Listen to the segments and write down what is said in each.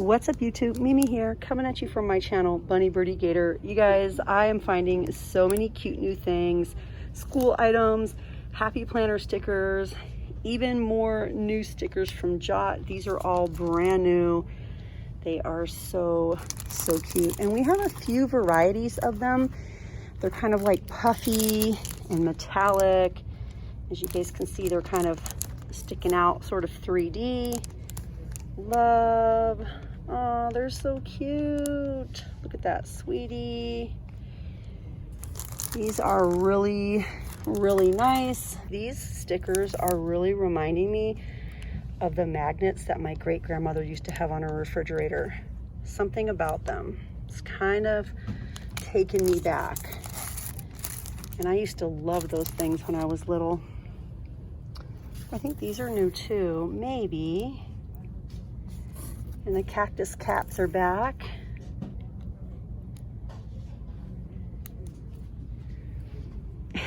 What's up YouTube? Mimi here, coming at you from my channel, Bunny Birdie Gator. You guys, I am finding so many cute new things, school items, happy planner stickers, even more new stickers from Jot. These are all brand new. They are so cute. And we have a few varieties of them. They're kind of like puffy and metallic. As you guys can see, they're kind of sticking out, sort of 3D. Love. Oh, they're so cute. Look at that, sweetie. These are really nice. These stickers are really reminding me of the magnets that my great-grandmother used to have on her refrigerator. Something about them. It's kind of taking me back. And I used to love those things when I was little. I think these are new too, maybe. And the cactus caps are back.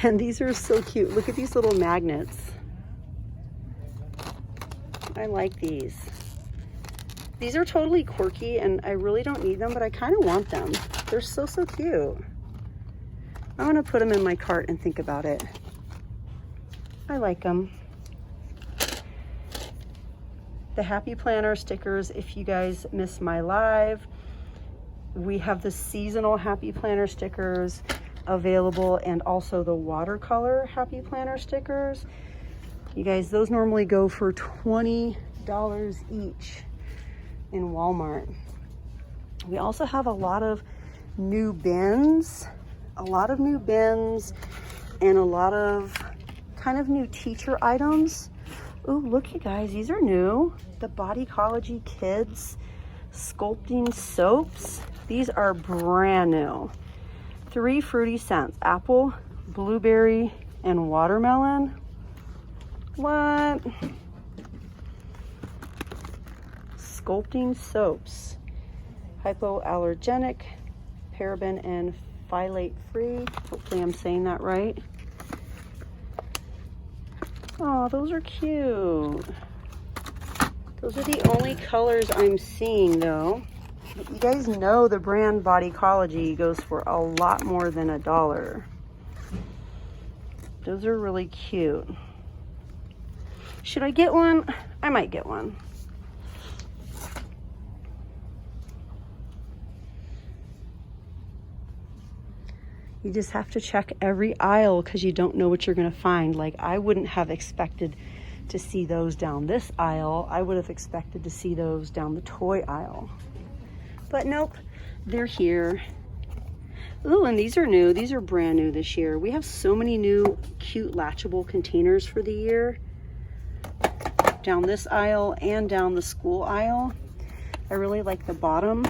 And these are so cute. Look at these little magnets. I like these. These are totally quirky and I really don't need them, but I kind of want them. They're so cute. I want to put them in my cart and think about it. I like them. The Happy Planner stickers, if you guys miss my live, we have the seasonal Happy Planner stickers available and also the watercolor Happy Planner stickers. You guys, those normally go for $20 each in Walmart. We also have a lot of new bins, and a lot of kind of new teacher items. Oh, look you guys, these are new. The Bodycology Kids Sculpting Soaps. These are brand new. 3 fruity scents, apple, blueberry, and watermelon. What? Sculpting soaps. Hypoallergenic, paraben, and phthalate free. Hopefully I'm saying that right. Oh, those are cute. Those are the only colors I'm seeing though. But you guys know the brand Bodycology goes for a lot more than $1. Those are really cute. Should I get one? I might get one. You just have to check every aisle because you don't know what you're going to find. Like, I wouldn't have expected to see those down this aisle. I would have expected to see those down the toy aisle. But nope, they're here. Ooh, and these are new. These are brand new this year. We have so many new cute latchable containers for the year. Down this aisle and down the school aisle. I really like the bottom.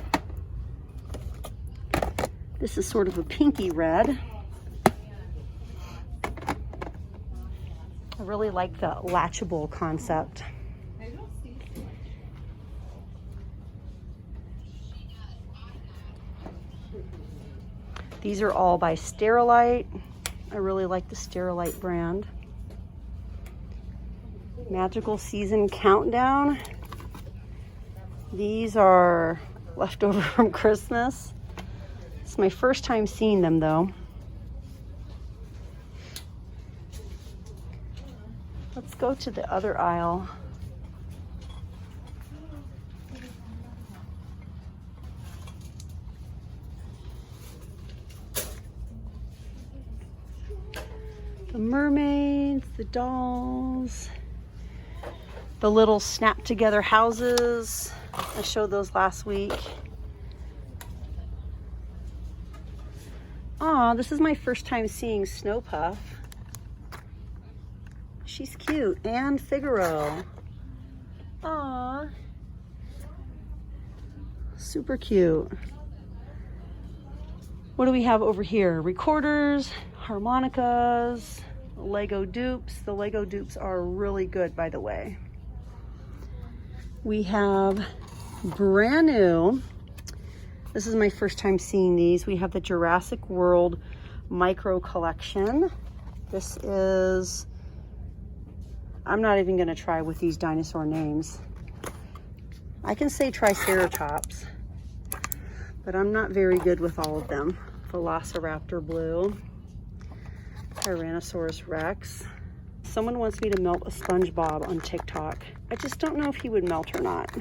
This is sort of a pinky red. I really like the latchable concept. These are all by Sterilite. I really like the Sterilite brand. Magical Season Countdown. These are leftover from Christmas. It's my first time seeing them though. Let's go to the other aisle. The mermaids, the dolls, the little snap together houses. I showed those last week. Aw, this is my first time seeing Snow Puff. She's cute. And Figaro. Aw. Super cute. What do we have over here? Recorders, harmonicas, Lego dupes. The Lego dupes are really good, by the way. We have brand new. This is my first time seeing these. We have the Jurassic World Micro Collection. This is, I'm not even gonna try with these dinosaur names. I can say Triceratops, but I'm not very good with all of them. Velociraptor blue, Tyrannosaurus Rex. Someone wants me to melt a SpongeBob on TikTok. I just don't know if he would melt or not.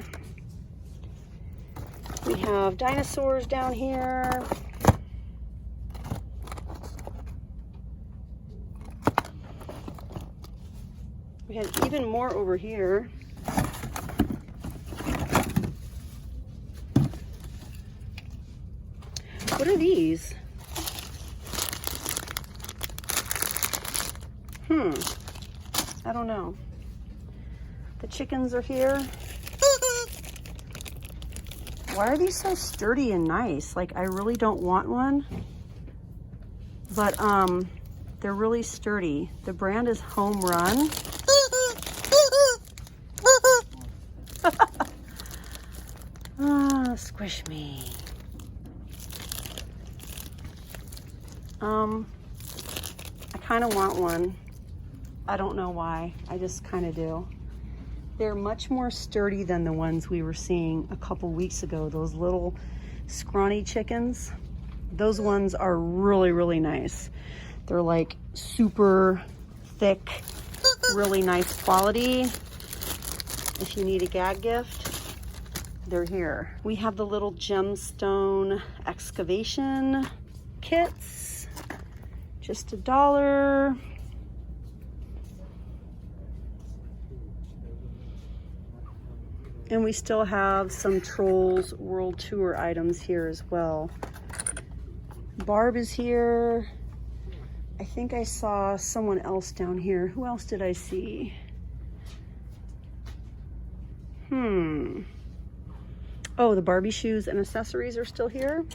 We have dinosaurs down here. We have even more over here. What are these? I don't know. The chickens are here. Why are these so sturdy and nice? Like, I really don't want one, but they're really sturdy. The brand is Home Run. Ah, squish me. I kind of want one. I don't know why. I just kind of do. They're much more sturdy than the ones we were seeing a couple weeks ago. Those little scrawny chickens. Those ones are really, really nice. They're like super thick, really nice quality. If you need a gag gift, they're here. We have the little gemstone excavation kits, just $1. And we still have some Trolls World Tour items here as well. Barb is here. I think I saw someone else down here. Who else did I see? Oh, the Barbie shoes and accessories are still here.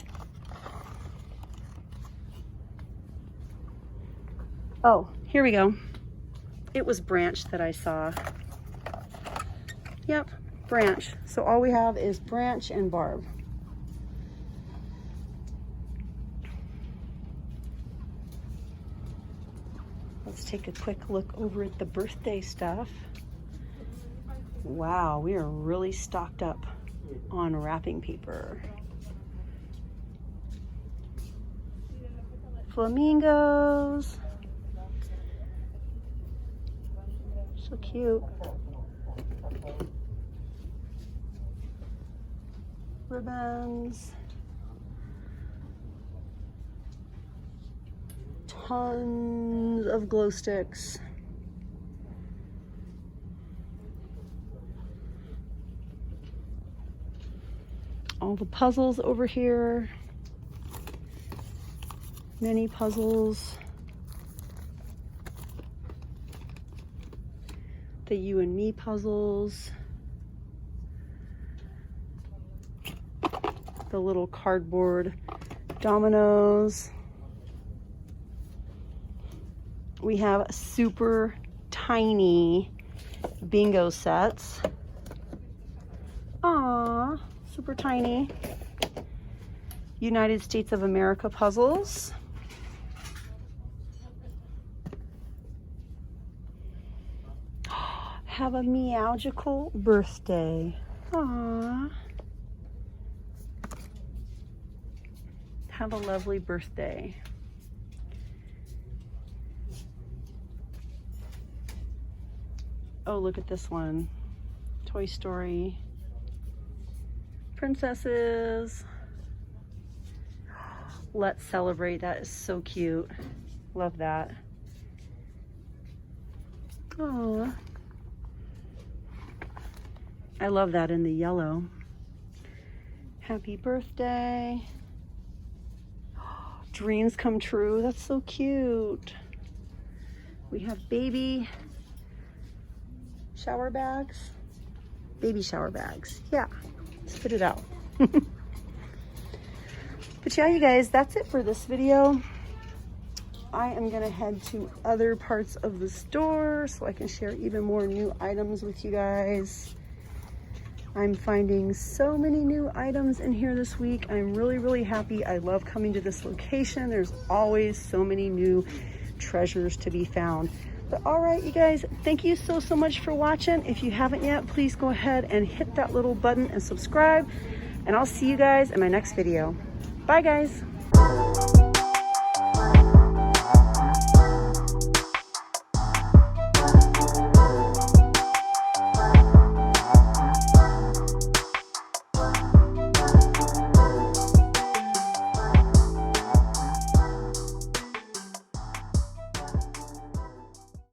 Oh, here we go. It was Branch that I saw. Yep, Branch. So all we have is Branch and Barb. Let's take a quick look over at the birthday stuff. Wow, we are really stocked up on wrapping paper. Flamingos. So cute. Ribbons. Tons of glow sticks. All the puzzles over here. Many puzzles. The You and Me puzzles. The little cardboard dominoes. We have super tiny bingo sets. Aww, super tiny. United States of America puzzles. Have a meowgical birthday. Aww. Have a lovely birthday. Oh, look at this one. Toy Story. Princesses. Let's celebrate. That is so cute. Love that. Aww. I love that in the yellow. Happy birthday. Dreams come true. That's so cute. We have baby shower bags. Baby shower bags. Yeah, spit it out. But yeah, you guys, that's it for this video. I am gonna head to other parts of the store so I can share even more new items with you guys. I'm finding so many new items in here this week. I'm really, really happy. I love coming to this location. There's always so many new treasures to be found. But all right, you guys, thank you so much for watching. If you haven't yet, please go ahead and hit that little button and subscribe. And I'll see you guys in my next video. Bye, guys.